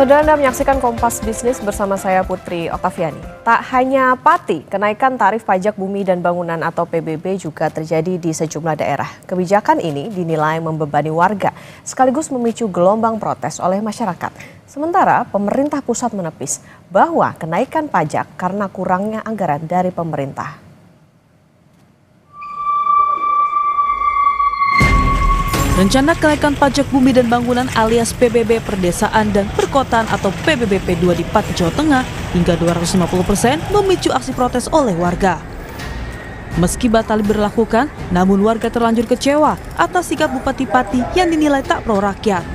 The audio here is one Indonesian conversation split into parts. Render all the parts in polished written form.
Saudara, Anda menyaksikan Kompas Bisnis bersama saya Putri Oktaviani. Tak hanya Pati, kenaikan tarif pajak bumi dan bangunan atau PBB juga terjadi di sejumlah daerah. Kebijakan ini dinilai membebani warga, sekaligus memicu gelombang protes oleh masyarakat. Sementara pemerintah pusat menepis bahwa kenaikan pajak karena kurangnya anggaran dari pemerintah. Rencana kenaikan pajak bumi dan bangunan alias PBB Perdesaan dan Perkotaan atau PBBP 2 di Pati, Jawa Tengah hingga 250% memicu aksi protes oleh warga. Meski batal diberlakukan, namun warga terlanjur kecewa atas sikap Bupati Pati yang dinilai tak pro rakyat.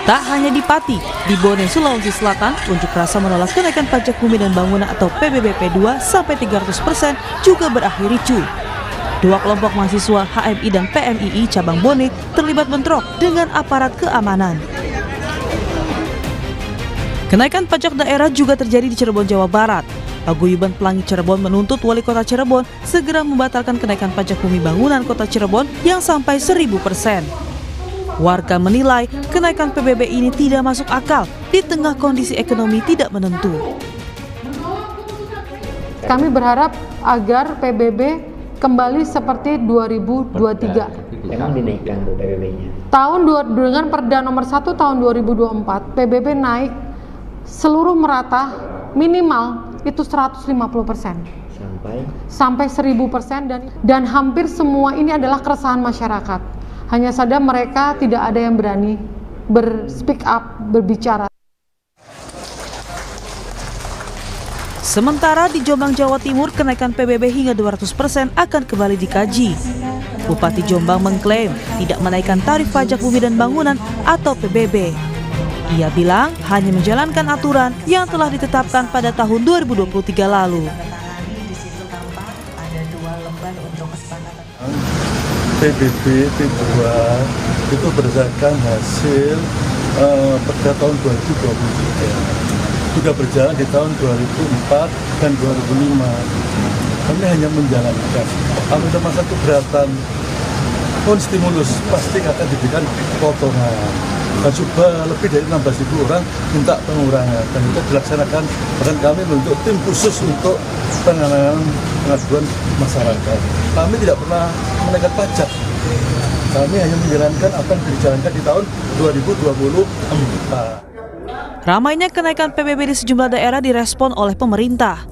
Tak hanya di Pati, di Bone, Sulawesi Selatan, unjuk rasa menolak kenaikan pajak bumi dan bangunan atau PBBP 2 sampai 300% juga berakhir ricuh. Dua kelompok mahasiswa HMI dan PMII cabang Bone terlibat bentrok dengan aparat keamanan. Kenaikan pajak daerah juga terjadi di Cirebon, Jawa Barat. Paguyuban Pelangi Cirebon menuntut Wali Kota Cirebon segera membatalkan kenaikan pajak bumi bangunan Kota Cirebon yang sampai 1000%. Warga menilai kenaikan PBB ini tidak masuk akal di tengah kondisi ekonomi tidak menentu. Kami berharap agar PBB kembali seperti 2023. Memang dinaikkan Bu PBB-nya. Dengan Perda nomor 1 tahun 2024, PBB naik seluruh merata minimal itu 150%. Sampai 1000% dan hampir semua ini adalah keresahan masyarakat. Hanya saja mereka tidak ada yang berani speak up, berbicara. Sementara di Jombang, Jawa Timur, kenaikan PBB hingga 200% akan kembali dikaji. Bupati Jombang mengklaim tidak menaikkan tarif pajak bumi dan bangunan atau PBB. Ia bilang hanya menjalankan aturan yang telah ditetapkan pada tahun 2023 lalu. PBB P2 itu berdasarkan hasil Perda tahun 2023. Sudah berjalan di tahun 2004 dan 2005. Kami hanya menjalankan. Kalau ada masa keberatan pun stimulus pasti akan diberikan potongan. Dan coba lebih dari 16.000 orang minta pengurangan dan itu dilaksanakan. Bahkan kami membentuk tim khusus untuk penanganan pengaduan masyarakat. Kami tidak pernah menaikkan pajak. Kami hanya menjalankan apa yang dijalankan di tahun 2024. Ramainya kenaikan PBB di sejumlah daerah direspon oleh pemerintah.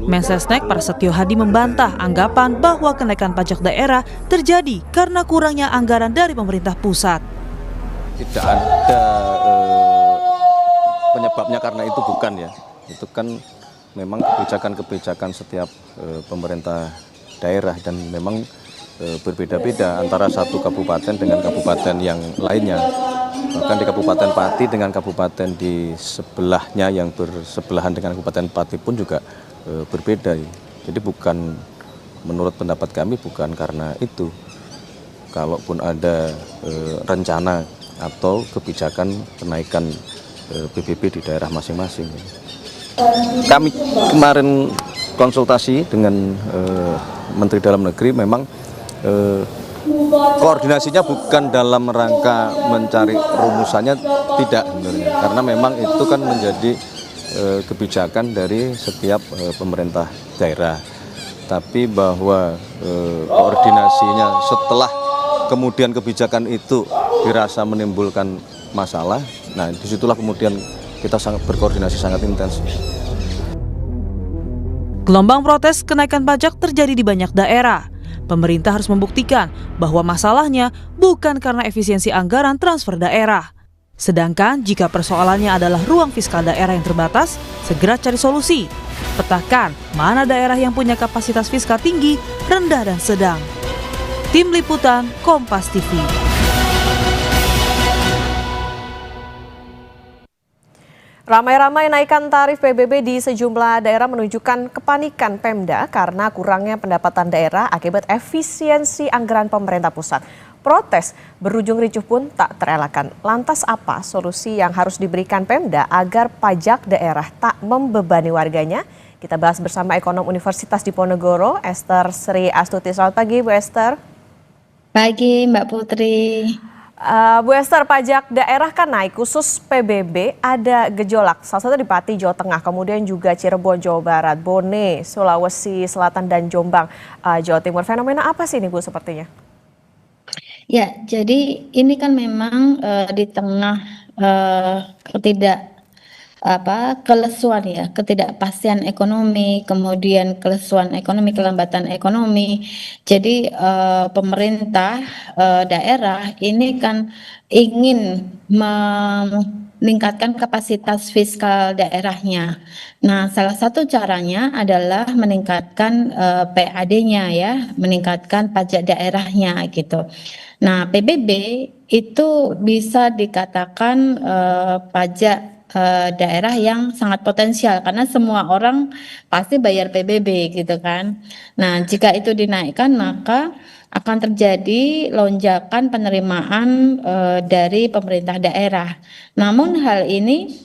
Mensesnek Prasetyo Hadi membantah anggapan bahwa kenaikan pajak daerah terjadi karena kurangnya anggaran dari pemerintah pusat. Tidak ada penyebabnya karena itu bukan ya. Itu kan memang kebijakan-kebijakan setiap pemerintah daerah dan memang berbeda-beda antara satu kabupaten dengan kabupaten yang lainnya. Bahkan di Kabupaten Pati dengan kabupaten di sebelahnya yang bersebelahan dengan Kabupaten Pati pun juga berbeda. Jadi bukan, menurut pendapat kami bukan karena itu. Kalaupun ada rencana atau kebijakan kenaikan PBB di daerah masing-masing. Kami kemarin konsultasi dengan Menteri Dalam Negeri, memang koordinasinya bukan dalam rangka mencari rumusannya, tidak sebenarnya, karena memang itu kan menjadi kebijakan dari setiap pemerintah daerah. Tapi bahwa koordinasinya setelah kemudian kebijakan itu dirasa menimbulkan masalah, nah disitulah kemudian kita sangat berkoordinasi sangat intens. Gelombang protes kenaikan pajak terjadi di banyak daerah. Pemerintah harus membuktikan bahwa masalahnya bukan karena efisiensi anggaran transfer daerah. Sedangkan jika persoalannya adalah ruang fiskal daerah yang terbatas, segera cari solusi. Petakan mana daerah yang punya kapasitas fiskal tinggi, rendah, dan sedang. Tim Liputan Kompas TV. Ramai-ramai naikkan tarif PBB di sejumlah daerah menunjukkan kepanikan Pemda karena kurangnya pendapatan daerah akibat efisiensi anggaran pemerintah pusat. Protes berujung ricuh pun tak terelakkan. Lantas apa solusi yang harus diberikan Pemda agar pajak daerah tak membebani warganya? Kita bahas bersama ekonom Universitas Diponegoro, Esther Sri Astuti. Selamat pagi, Bu Esther. Pagi, Mbak Putri. Bu Esther, pajak daerah kan naik, khusus PBB ada gejolak. Salah satu di Pati, Jawa Tengah, kemudian juga Cirebon, Jawa Barat, Bone, Sulawesi Selatan, dan Jombang, Jawa Timur. Fenomena apa sih ini, Bu, sepertinya? Ya, jadi ini kan memang di tengah kelesuan ya, ketidakpastian ekonomi, kemudian kelesuan ekonomi, kelambatan ekonomi. Jadi pemerintah daerah ini kan ingin meningkatkan kapasitas fiskal daerahnya. Nah, salah satu caranya adalah meningkatkan PAD-nya ya, meningkatkan pajak daerahnya gitu. Nah, PBB itu bisa dikatakan pajak daerah yang sangat potensial karena semua orang pasti bayar PBB gitu kan. Nah, jika itu dinaikkan maka akan terjadi lonjakan penerimaan dari pemerintah daerah. Namun hal ini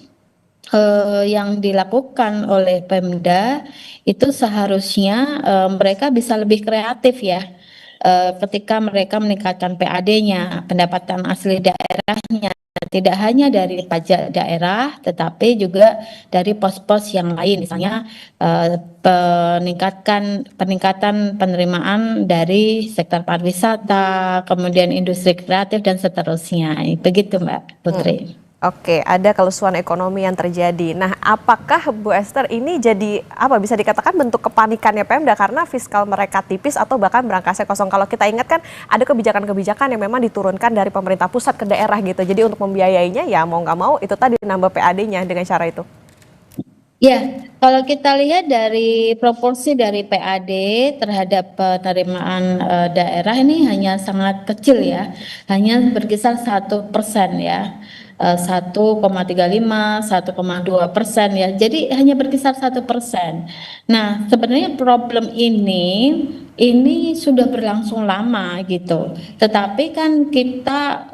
yang dilakukan oleh Pemda itu seharusnya mereka bisa lebih kreatif ya. Ketika mereka meningkatkan PAD-nya, pendapatan asli daerahnya, tidak hanya dari pajak daerah, tetapi juga dari pos-pos yang lain, misalnya peningkatan penerimaan dari sektor pariwisata, kemudian industri kreatif dan seterusnya. Begitu, Mbak Putri. Oke, ada kelusuan ekonomi yang terjadi. Nah, apakah Bu Esther ini jadi bisa dikatakan bentuk kepanikannya Pemda karena fiskal mereka tipis atau bahkan berangkasnya kosong? Kalau kita ingat kan ada kebijakan-kebijakan yang memang diturunkan dari pemerintah pusat ke daerah gitu. Jadi untuk membiayainya ya mau nggak mau itu tadi nambah PAD-nya dengan cara itu. Ya, kalau kita lihat dari proporsi dari PAD terhadap penerimaan daerah ini hanya sangat kecil ya, hanya berkisar 1% ya. 1,35, 1,2% ya. Jadi hanya berkisar 1%. Nah, sebenarnya problem ini sudah berlangsung lama gitu. Tetapi kan kita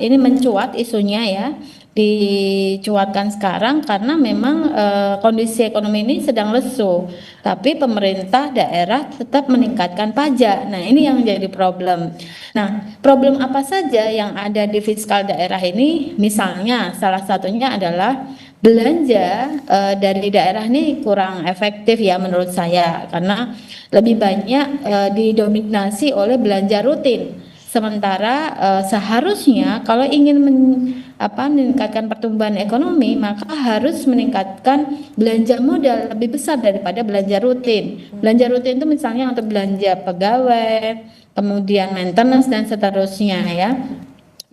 ini mencuat isunya ya. Dicuatkan sekarang karena memang kondisi ekonomi ini sedang lesu, tapi pemerintah daerah tetap meningkatkan pajak. Nah, ini yang menjadi problem. Nah, problem apa saja yang ada di fiskal daerah ini? Misalnya salah satunya adalah belanja dari daerah ini kurang efektif ya menurut saya, karena lebih banyak didominasi oleh belanja rutin. Sementara seharusnya kalau ingin meningkatkan pertumbuhan ekonomi, maka harus meningkatkan belanja modal lebih besar daripada belanja rutin. Belanja rutin itu misalnya untuk belanja pegawai, kemudian maintenance dan seterusnya ya.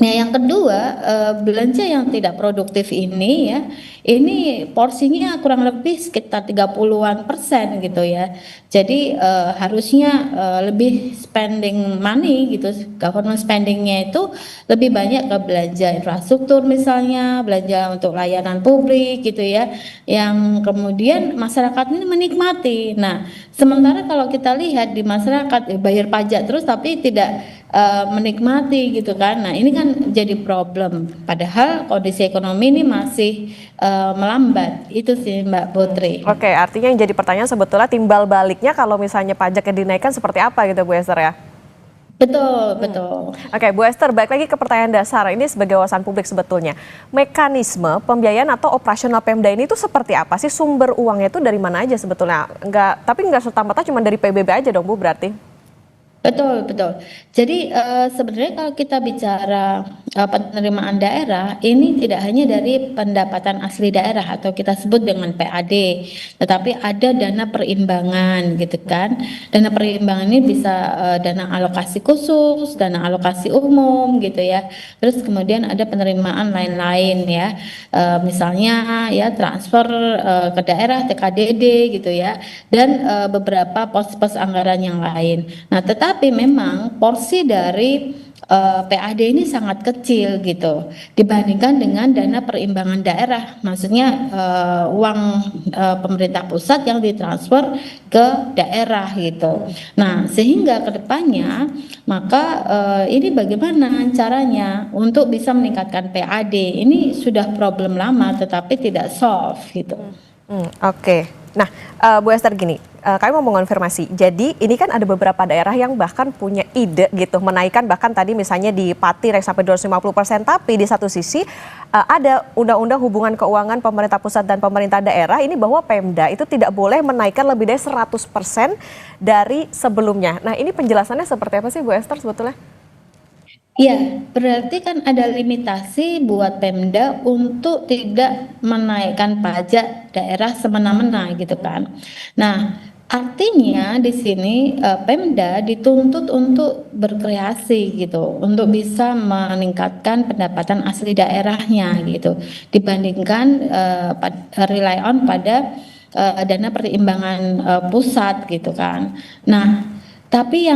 Nah, yang kedua, belanja yang tidak produktif ini ya, ini porsinya kurang lebih sekitar 30-an% gitu ya. Jadi harusnya lebih spending money gitu, government spendingnya itu lebih banyak ke belanja infrastruktur misalnya, belanja untuk layanan publik gitu ya, yang kemudian masyarakat ini menikmati. Nah, sementara kalau kita lihat di masyarakat bayar pajak terus tapi tidak menikmati gitu kan. Nah, ini kan jadi problem. Padahal kondisi ekonomi ini masih melambat. Itu sih Mbak Putri. Oke, artinya yang jadi pertanyaan sebetulnya timbal baliknya kalau misalnya pajaknya dinaikkan seperti apa gitu Bu Esther ya? Betul, betul. Oke, Bu Esther, balik lagi ke pertanyaan dasar. Ini sebagai wawasan publik sebetulnya. Mekanisme pembiayaan atau operasional Pemda ini tuh seperti apa sih? Sumber uangnya itu dari mana aja sebetulnya? Tapi nggak serta-merta cuma dari PBB aja dong Bu berarti? Betul, betul. Jadi sebenarnya kalau kita bicara penerimaan daerah, ini tidak hanya dari pendapatan asli daerah atau kita sebut dengan PAD, tetapi ada dana perimbangan gitu kan. Dana perimbangan ini bisa dana alokasi khusus, dana alokasi umum gitu ya. Terus kemudian ada penerimaan lain-lain ya. Misalnya ya transfer ke daerah TKDD gitu ya. Dan beberapa pos-pos anggaran yang lain. Nah, tapi memang porsi dari PAD ini sangat kecil gitu dibandingkan dengan dana perimbangan daerah, maksudnya uang pemerintah pusat yang ditransfer ke daerah gitu. Nah, sehingga kedepannya maka ini bagaimana caranya untuk bisa meningkatkan PAD? Ini sudah problem lama tetapi tidak solve gitu. Oke. Nah, Bu Esther gini, kami mau mengonfirmasi. Jadi ini kan ada beberapa daerah yang bahkan punya ide gitu menaikkan bahkan tadi misalnya di Pati naik sampai 250%, tapi di satu sisi ada undang-undang hubungan keuangan pemerintah pusat dan pemerintah daerah ini bahwa Pemda itu tidak boleh menaikkan lebih dari 100% dari sebelumnya. Nah, ini penjelasannya seperti apa sih Bu Esther sebetulnya? Iya, berarti kan ada limitasi buat Pemda untuk tidak menaikkan pajak daerah semena-mena gitu kan. Nah, artinya di sini Pemda dituntut untuk berkreasi gitu, untuk bisa meningkatkan pendapatan asli daerahnya gitu, dibandingkan rely on pada dana perimbangan pusat gitu kan. Nah, tapi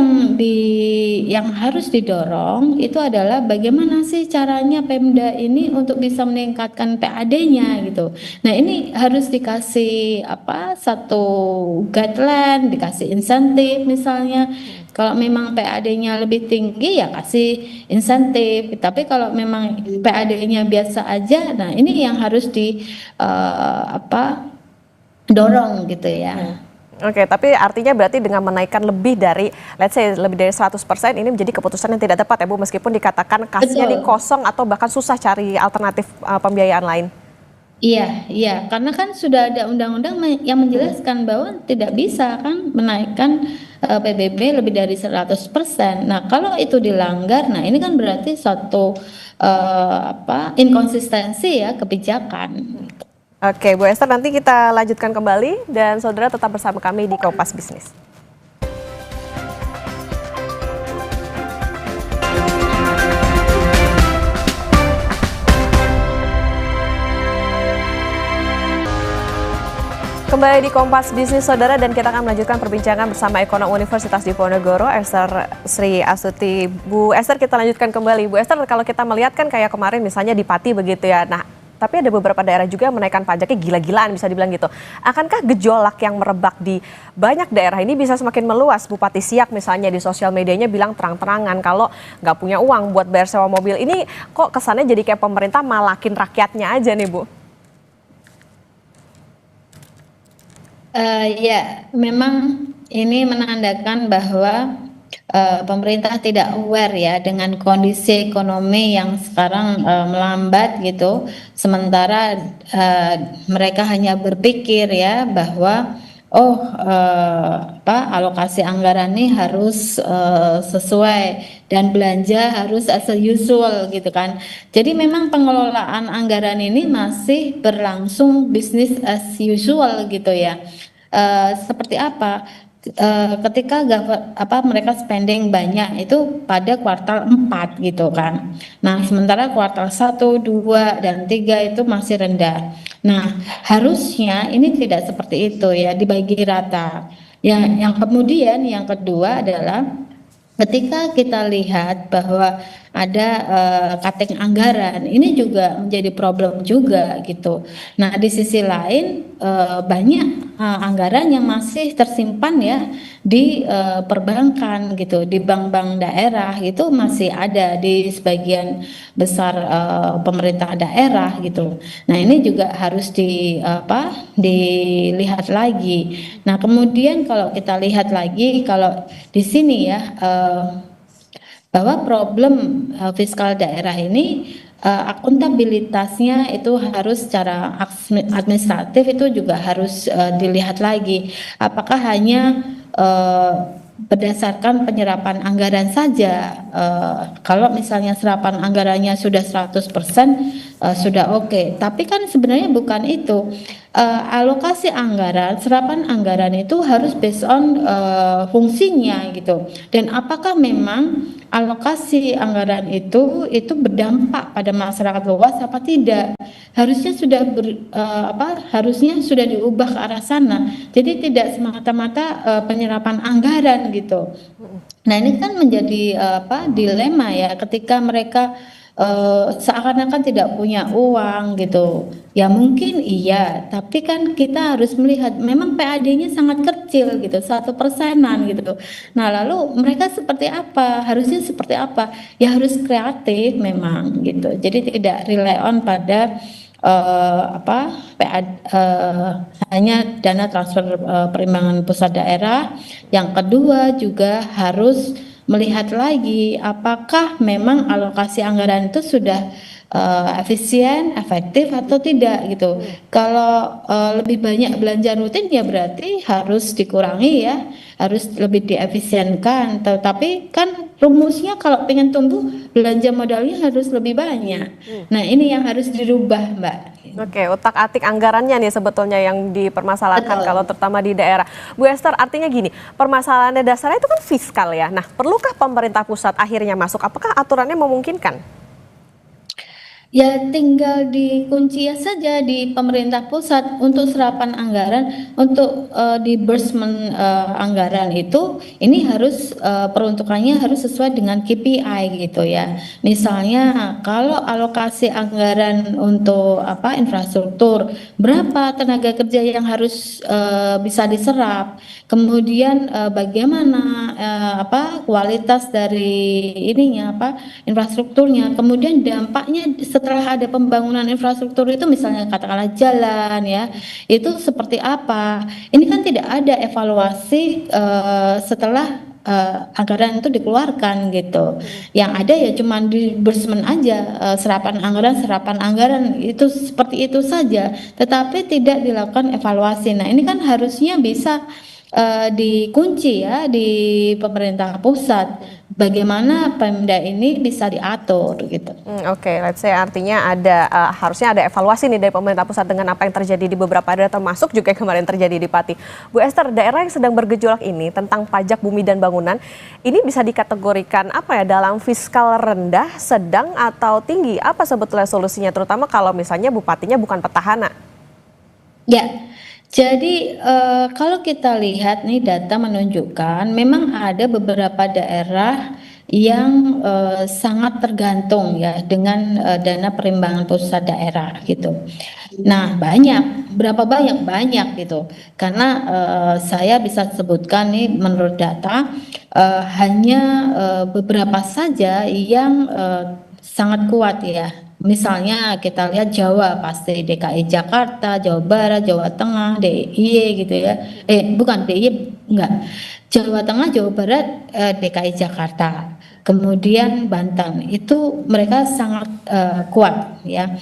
yang harus didorong itu adalah bagaimana sih caranya Pemda ini untuk bisa meningkatkan PAD-nya gitu. Nah, ini harus dikasih satu guideline, dikasih insentif misalnya. Kalau memang PAD-nya lebih tinggi ya kasih insentif. Tapi kalau memang PAD-nya biasa aja, nah ini yang harus dorong gitu ya. Oke, tapi artinya berarti dengan menaikkan lebih dari, let's say lebih dari 100% ini menjadi keputusan yang tidak tepat ya Bu, meskipun dikatakan kasnya di kosong atau bahkan susah cari alternatif pembiayaan lain. Iya, karena kan sudah ada undang-undang yang menjelaskan bahwa tidak bisa kan menaikkan PBB lebih dari 100%. Nah, kalau itu dilanggar, nah ini kan berarti suatu inkonsistensi ya kebijakan. Oke, Bu Esther, nanti kita lanjutkan kembali dan saudara tetap bersama kami di Kompas Bisnis. Kembali di Kompas Bisnis Saudara dan kita akan melanjutkan perbincangan bersama ekonom Universitas Diponegoro, Esther Sri Astuti. Bu Esther, kita lanjutkan kembali. Bu Esther, kalau kita melihat kan kayak kemarin misalnya di Pati begitu ya. Nah, tapi ada beberapa daerah juga yang menaikkan pajaknya gila-gilaan bisa dibilang gitu. Akankah gejolak yang merebak di banyak daerah ini bisa semakin meluas? Bupati Siak misalnya di sosial medianya bilang terang-terangan kalau nggak punya uang buat bayar sewa mobil. Ini kok kesannya jadi kayak pemerintah malakin rakyatnya aja nih Bu? Ya, memang ini menandakan bahwa pemerintah tidak aware ya dengan kondisi ekonomi yang sekarang melambat gitu. Sementara mereka hanya berpikir ya bahwa alokasi anggaran ini harus sesuai dan belanja harus as usual gitu kan. Jadi memang pengelolaan anggaran ini masih berlangsung business as usual gitu ya. Seperti apa? Ketika mereka spending banyak itu pada kuartal 4 gitu kan. Nah, sementara kuartal 1, 2, dan 3 itu masih rendah. Nah, harusnya ini tidak seperti itu ya, dibagi rata. Yang kemudian yang kedua adalah ketika kita lihat bahwa ada cutting anggaran, ini juga menjadi problem juga gitu. Nah, di sisi lain banyak anggaran yang masih tersimpan ya di perbankan gitu, di bank-bank daerah itu masih ada di sebagian besar pemerintah daerah gitu. Nah, ini juga harus dilihat lagi. Nah, kemudian kalau kita lihat lagi kalau di sini ya bahwa problem fiskal daerah ini akuntabilitasnya itu harus secara administratif itu juga harus dilihat lagi. Apakah hanya berdasarkan penyerapan anggaran saja, kalau misalnya serapan anggarannya sudah 100% sudah oke. Tapi kan sebenarnya bukan itu. Alokasi anggaran, serapan anggaran itu harus based on fungsinya gitu. Dan apakah memang alokasi anggaran itu berdampak pada masyarakat luas apa tidak? Harusnya sudah diubah ke arah sana. Jadi tidak semata-mata penyerapan anggaran gitu. Nah, ini kan menjadi dilema ya ketika mereka seakan-akan tidak punya uang gitu. Ya mungkin iya, tapi kan kita harus melihat memang PAD-nya sangat kecil gitu, 1%-an gitu. Nah, lalu mereka seperti apa? Harusnya seperti apa? Ya harus kreatif memang gitu. Jadi tidak rely on pada hanya dana transfer perimbangan pusat daerah. Yang kedua juga harus melihat lagi apakah memang alokasi anggaran itu sudah efisien, efektif atau tidak gitu. Kalau lebih banyak belanja rutin ya berarti harus dikurangi ya, harus lebih diefisienkan. Tetapi kan rumusnya kalau pengen tumbuh belanja modalnya harus lebih banyak. Nah ini yang harus dirubah Mbak. Oke, utak-atik anggarannya nih sebetulnya yang dipermasalahkan kalau terutama di daerah. Bu Esther, artinya gini, permasalahannya dasarnya itu kan fiskal ya. Nah, perlukah pemerintah pusat akhirnya masuk? Apakah aturannya memungkinkan? Ya tinggal dikunci saja di pemerintah pusat untuk serapan anggaran, untuk disbursement anggaran itu ini harus peruntukannya harus sesuai dengan KPI gitu ya. Misalnya kalau alokasi anggaran untuk infrastruktur, berapa tenaga kerja yang harus bisa diserap, kemudian bagaimana kualitas dari infrastrukturnya, kemudian dampaknya setelah ada pembangunan infrastruktur itu misalnya katakanlah jalan ya, itu seperti apa. Ini kan tidak ada evaluasi setelah anggaran itu dikeluarkan gitu. Yang ada ya cuma disbursement aja, serapan anggaran itu seperti itu saja, tetapi tidak dilakukan evaluasi. Nah, ini kan harusnya bisa dikunci ya di pemerintah pusat, bagaimana Pemda ini bisa diatur gitu. Oke, let's say artinya ada harusnya ada evaluasi nih dari pemerintah pusat dengan apa yang terjadi di beberapa daerah, termasuk juga yang kemarin terjadi di Pati. Bu Esther, daerah yang sedang bergejolak ini tentang pajak bumi dan bangunan, ini bisa dikategorikan dalam fiskal rendah, sedang atau tinggi? Apa sebetulnya solusinya, terutama kalau misalnya bupatinya bukan petahana? Ya. Jadi kalau kita lihat nih data menunjukkan memang ada beberapa daerah yang sangat tergantung ya dengan dana perimbangan pusat daerah gitu. Nah berapa banyak gitu. Karena saya bisa sebutkan nih menurut data hanya beberapa saja yang sangat kuat ya. Misalnya kita lihat Jawa pasti DKI Jakarta, Jawa Barat, Jawa Tengah, DIY gitu ya. Bukan DIY enggak. Jawa Tengah, Jawa Barat, DKI Jakarta. Kemudian Banten itu mereka sangat kuat ya.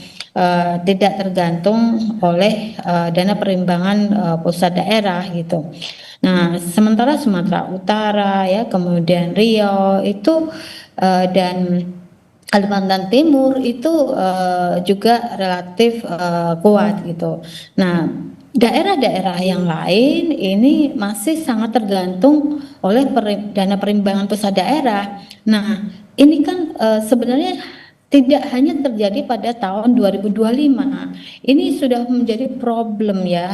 Tidak tergantung oleh dana perimbangan pusat daerah gitu. Nah, sementara Sumatera Utara ya, kemudian Riau itu dan Kalimantan Timur itu juga relatif kuat gitu. Nah, daerah-daerah yang lain ini masih sangat tergantung oleh dana perimbangan pusat daerah. Nah, ini kan sebenarnya tidak hanya terjadi pada tahun 2025. Ini sudah menjadi problem ya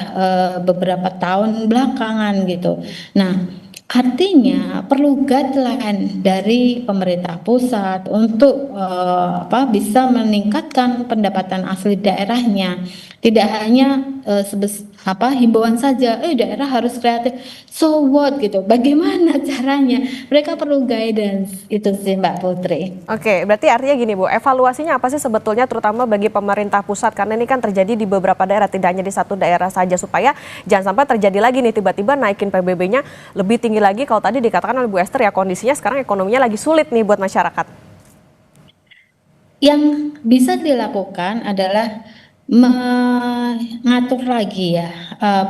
beberapa tahun belakangan gitu. Nah, artinya perlu guideline dari pemerintah pusat untuk bisa meningkatkan pendapatan asli daerahnya. Tidak hanya himbauan saja, daerah harus kreatif. So what gitu? Bagaimana caranya? Mereka perlu guidance itu sih Mbak Putri. Oke, berarti artinya gini Bu, evaluasinya apa sih sebetulnya terutama bagi pemerintah pusat, karena ini kan terjadi di beberapa daerah, tidak hanya di satu daerah saja, supaya jangan sampai terjadi lagi nih tiba-tiba naikin PBB-nya lebih tinggi lagi. Kalau tadi dikatakan oleh Bu Esther ya kondisinya sekarang ekonominya lagi sulit nih buat masyarakat. Yang bisa dilakukan adalah mengatur lagi ya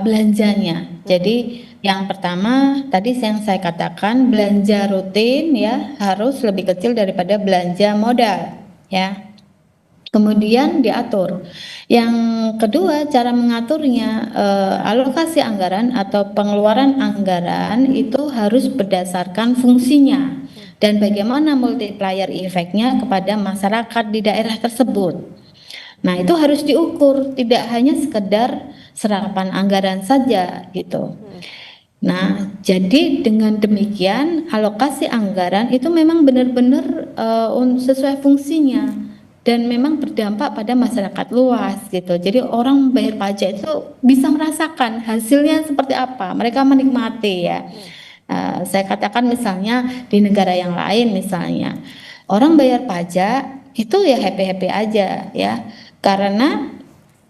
belanjanya. Jadi yang pertama tadi yang saya katakan, belanja rutin ya harus lebih kecil daripada belanja modal ya. Kemudian diatur. Yang kedua, cara mengaturnya, alokasi anggaran atau pengeluaran anggaran itu harus berdasarkan fungsinya dan bagaimana multiplier efeknya kepada masyarakat di daerah tersebut. Nah, itu harus diukur, tidak hanya sekedar serapan anggaran saja gitu. Nah, jadi dengan demikian alokasi anggaran itu memang benar-benar sesuai fungsinya dan memang berdampak pada masyarakat luas gitu. Jadi orang bayar pajak itu bisa merasakan hasilnya seperti apa, mereka menikmati ya. Saya katakan misalnya di negara yang lain misalnya, orang bayar pajak itu ya happy-happy aja ya. Karena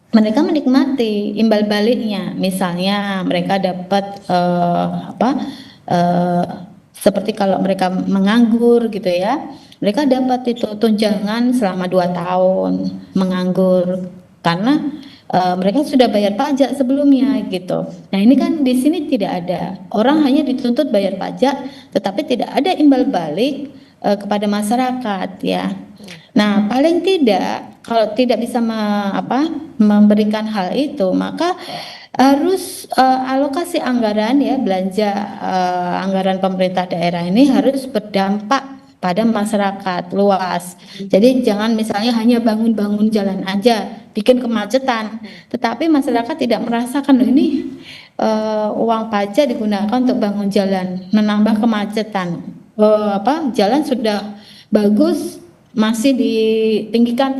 mereka menikmati imbal baliknya. Misalnya mereka dapat seperti kalau mereka menganggur gitu ya, mereka dapat itu tunjangan selama 2 tahun menganggur karena mereka sudah bayar pajak sebelumnya gitu. Nah ini kan di sini tidak ada, orang hanya dituntut bayar pajak, tetapi tidak ada imbal balik kepada masyarakat ya. Nah paling tidak kalau tidak bisa memberikan hal itu, maka harus alokasi anggaran ya, belanja anggaran pemerintah daerah ini harus berdampak pada masyarakat luas. Jadi jangan misalnya hanya bangun-bangun jalan aja, bikin kemacetan, tetapi masyarakat tidak merasakan loh ini uang pajak digunakan untuk bangun jalan, menambah kemacetan. Jalan sudah bagus masih ditinggikan,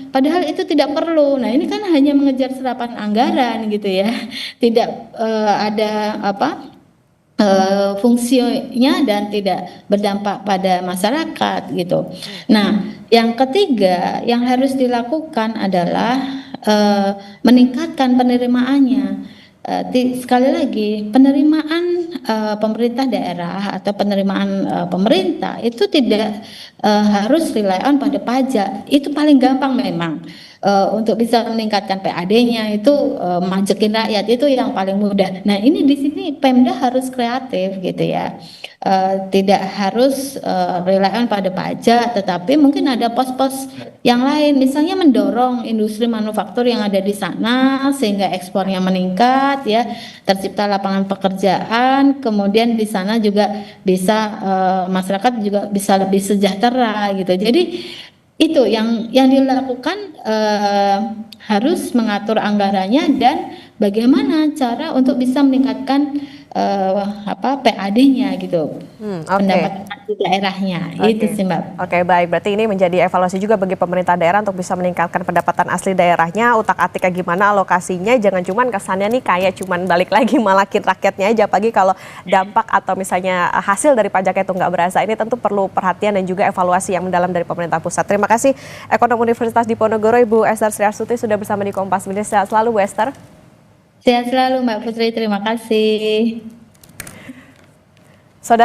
padahal itu tidak perlu. Nah ini kan hanya mengejar serapan anggaran gitu ya, tidak ada fungsinya dan tidak berdampak pada masyarakat gitu. Nah, yang ketiga yang harus dilakukan adalah meningkatkan penerimaannya. Sekali lagi, penerimaan pemerintah daerah atau penerimaan pemerintah itu tidak harus rely on pada pajak. Itu paling gampang memang. Untuk bisa meningkatkan PAD-nya itu majekin rakyat itu yang paling mudah. Nah ini di sini Pemda harus kreatif gitu ya, tidak harus rely on pada pajak, tetapi mungkin ada pos-pos yang lain, misalnya mendorong industri manufaktur yang ada di sana sehingga ekspornya meningkat ya, tercipta lapangan pekerjaan, kemudian di sana juga bisa masyarakat juga bisa lebih sejahtera gitu. Jadi itu yang dilakukan, harus mengatur anggarannya dan bagaimana cara untuk bisa meningkatkan PAD-nya gitu, pendapatan asli daerahnya. Itu sih Mbak. Oke, baik. Berarti ini menjadi evaluasi juga bagi pemerintah daerah untuk bisa meningkatkan pendapatan asli daerahnya, utak-atiknya gimana alokasinya, jangan cuman kesannya nih kayak cuman balik lagi malakin rakyatnya aja, apalagi kalau dampak atau misalnya hasil dari pajaknya itu nggak berasa. Ini tentu perlu perhatian dan juga evaluasi yang mendalam dari pemerintah pusat. Terima kasih Ekonom Universitas Diponegoro Ibu Esther Sri Astuti sudah bersama di Kompas Media. Sehat selalu Bu Esther. Sehat selalu Mbak Putri, terima kasih. Saudara